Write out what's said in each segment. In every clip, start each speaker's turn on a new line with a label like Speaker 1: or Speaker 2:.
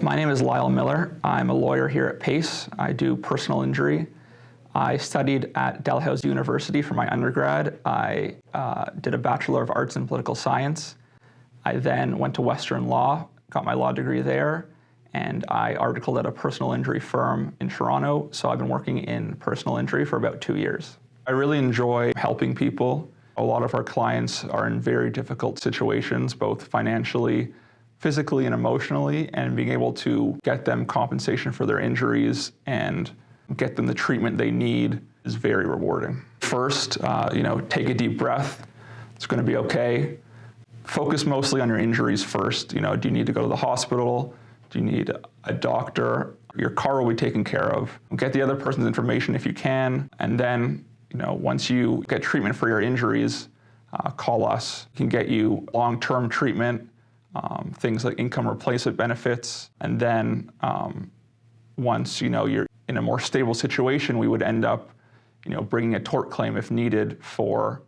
Speaker 1: My name is Lyle Miller. I'm a lawyer here at Pace. I do personal injury. I studied at Dalhousie University for my undergrad. I did a Bachelor of Arts in Political Science. I then went to Western Law, got my law degree there, and I articled at a personal injury firm in Toronto, so I've been working in personal injury for about 2 years. I really enjoy helping people. A lot of our clients are in very difficult situations, both financially, physically, and emotionally, and being able to get them compensation for their injuries and get them the treatment they need is very rewarding. First, take a deep breath. It's going to be okay. Focus mostly on your injuries first. Do you need to go to the hospital? Do you need a doctor? Your car will be taken care of. Get the other person's information if you can, and then, once you get treatment for your injuries, call us. We can get you long-term treatment, things like income replacement benefits, and then once you're in a more stable situation, we would end up bringing a tort claim if needed for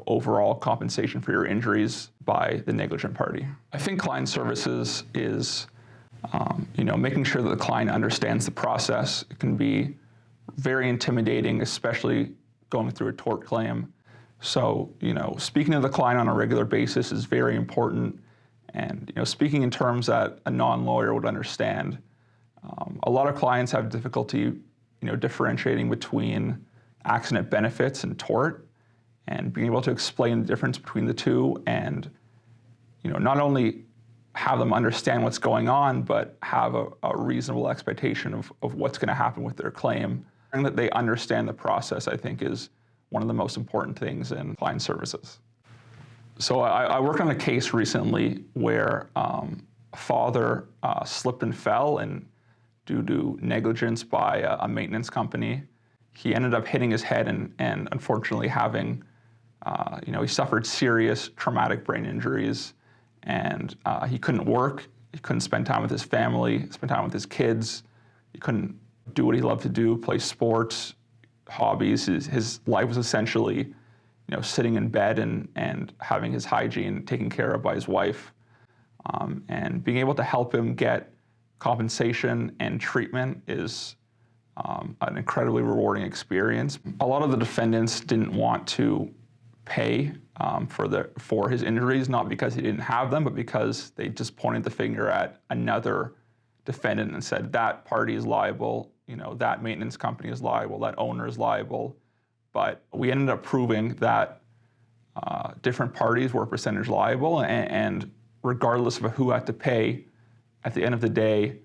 Speaker 1: overall compensation for your injuries by the negligent party. I think client services is making sure that the client understands the process. It can be very intimidating, especially going through a tort claim. So, speaking to the client on a regular basis is very important, and speaking in terms that a non-lawyer would understand. A lot of clients have difficulty, differentiating between accident benefits and tort, and being able to explain the difference between the two, and not only have them understand what's going on, but have a reasonable expectation of what's going to happen with their claim. And that they understand the process, I think, is one of the most important things in client services. So I worked on a case recently where a father slipped and fell, and due to negligence by a maintenance company, he ended up hitting his head and unfortunately having, he suffered serious traumatic brain injuries, and he couldn't work, he couldn't spend time with his family, spend time with his kids, he couldn't do what he loved to do, play sports, hobbies. His life was essentially, sitting in bed and having his hygiene taken care of by his wife. And being able to help him get compensation and treatment is an incredibly rewarding experience. A lot of the defendants didn't want to pay for his injuries, not because he didn't have them, but because they just pointed the finger at another defendant and said that party is liable, that maintenance company is liable, that owner is liable. But we ended up proving that different parties were percentage liable, and regardless of who had to pay, at the end of the day,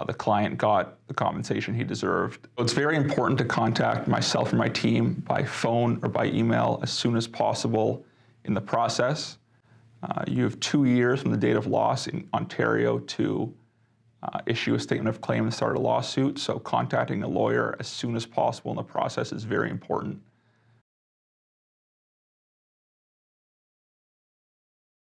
Speaker 1: the client got the compensation he deserved. It's very important to contact myself and my team by phone or by email as soon as possible in the process. You have 2 years from the date of loss in Ontario to issue a statement of claim and start a lawsuit, so contacting a lawyer as soon as possible in the process is very important.